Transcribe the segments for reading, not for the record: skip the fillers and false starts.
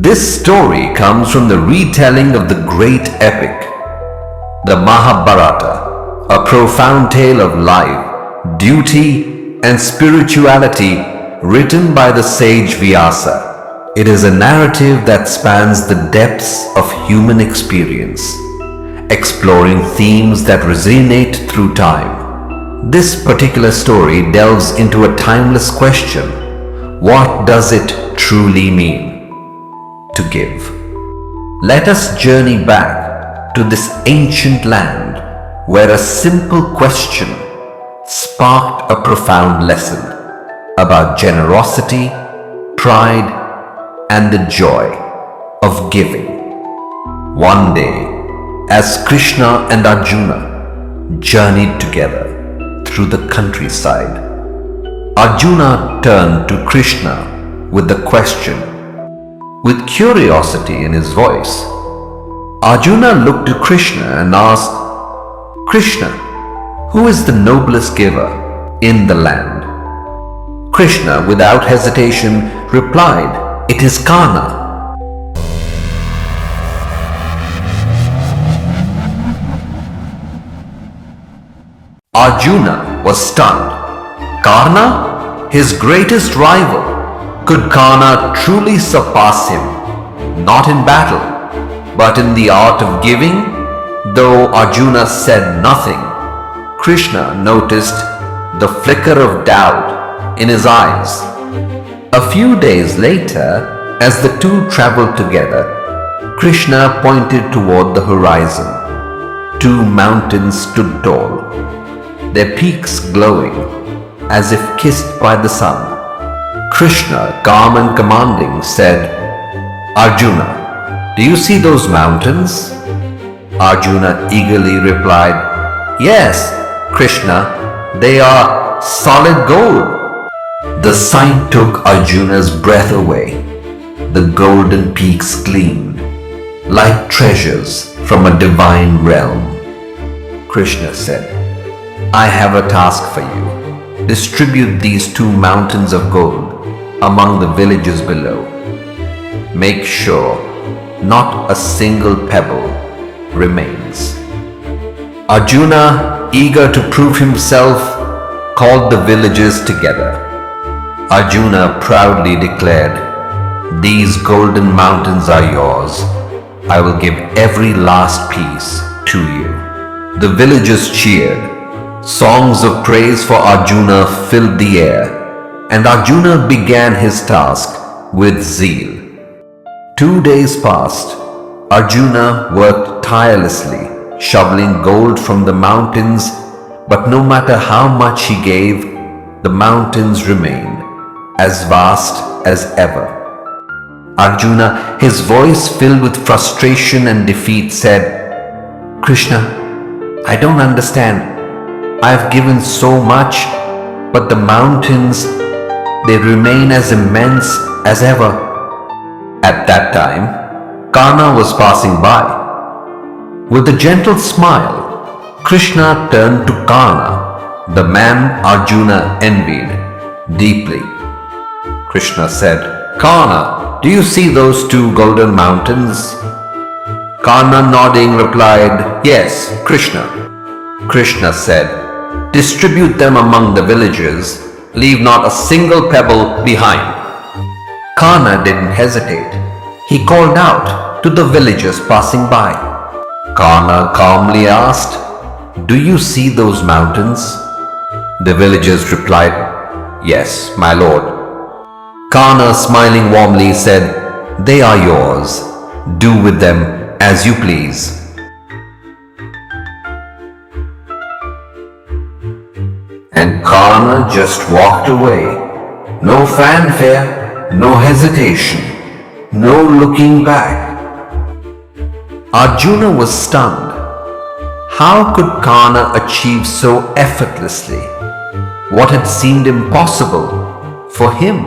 This story comes from the retelling of the great epic, the Mahabharata, a profound tale of life, duty, and spirituality written by the sage Vyasa. It is a narrative that spans the depths of human experience, exploring themes that resonate through time. This particular story delves into a timeless question: what does it truly mean to give? Let us journey back to this ancient land where a simple question sparked a profound lesson about generosity, pride, and the joy of giving. One day, as Krishna and Arjuna journeyed together through the countryside, Arjuna turned to Krishna with the question. With curiosity in his voice, Arjuna looked to Krishna and asked, "Krishna, who is the noblest giver in the land?" Krishna, without hesitation, replied, "It is Karna." Arjuna was stunned. Karna, his greatest rival. Could Karna truly surpass him, not in battle, but in the art of giving? Though Arjuna said nothing, Krishna noticed the flicker of doubt in his eyes. A few days later, as the two traveled together, Krishna pointed toward the horizon. Two mountains stood tall, their peaks glowing as if kissed by the sun. Krishna, calm and commanding, said, "Arjuna, do you see those mountains?" Arjuna eagerly replied, "Yes, Krishna, they are solid gold." The sight took Arjuna's breath away. The golden peaks gleamed like treasures from a divine realm. Krishna said, "I have a task for you. Distribute these two mountains of gold among the villages below. Make sure not a single pebble remains." Arjuna, eager to prove himself, called the villagers together. Arjuna proudly declared, "These golden mountains are yours. I will give every last piece to you." The villagers cheered. Songs of praise for Arjuna filled the air, and Arjuna began his task with zeal. 2 days passed. Arjuna worked tirelessly, shoveling gold from the mountains, but no matter how much he gave, the mountains remained as vast as ever. Arjuna, his voice filled with frustration and defeat, said, "Krishna, I don't understand. I have given so much, but the mountains, they remain as immense as ever." At that time, Karna was passing by. With a gentle smile, Krishna turned to Karna, the man Arjuna envied deeply. Krishna said, "Karna, do you see those two golden mountains?" Karna, nodding, replied, "Yes, Krishna." Krishna said, "Distribute them among the villagers. Leave not a single pebble behind." Karna didn't hesitate. He called out to the villagers passing by. Karna calmly asked, "Do you see those mountains?" The villagers replied, "Yes, my lord." Karna, smiling warmly, said, "They are yours. Do with them as you please." And Karna just walked away. No fanfare, no hesitation, no looking back. Arjuna was stunned. How could Karna achieve so effortlessly what had seemed impossible for him?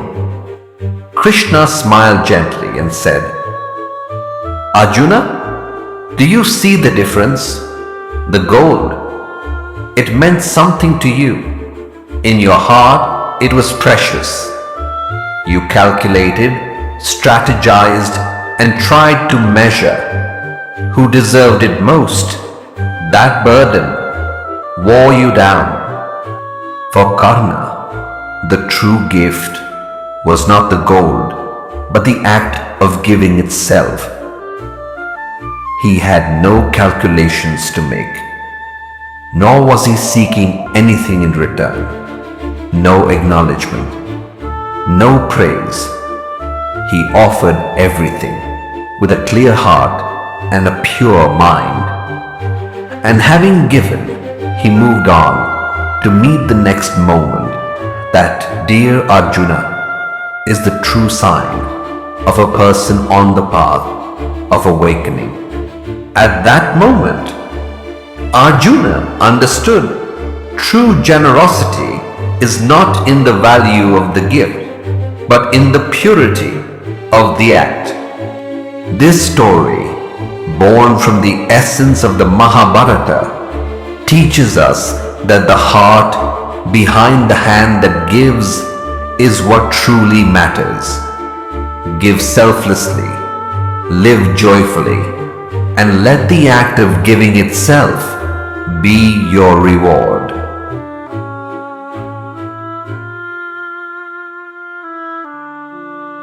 Krishna smiled gently and said, "Arjuna, do you see the difference? The gold, it meant something to you. In your heart, it was precious. You calculated, strategized, and tried to measure who deserved it most, that burden wore you down. For Karna, the true gift was not the gold, but the act of giving itself. He had no calculations to make, nor was he seeking anything in return. No acknowledgement, no praise. He offered everything with a clear heart and a pure mind. And having given, he moved on to meet the next moment. That, dear Arjuna, is the true sign of a person on the path of awakening. At that moment, Arjuna understood true generosity is not in the value of the gift, but in the purity of the act. This story, born from the essence of the Mahabharata, teaches us that the heart behind the hand that gives is what truly matters. Give selflessly, live joyfully, and let the act of giving itself be your reward.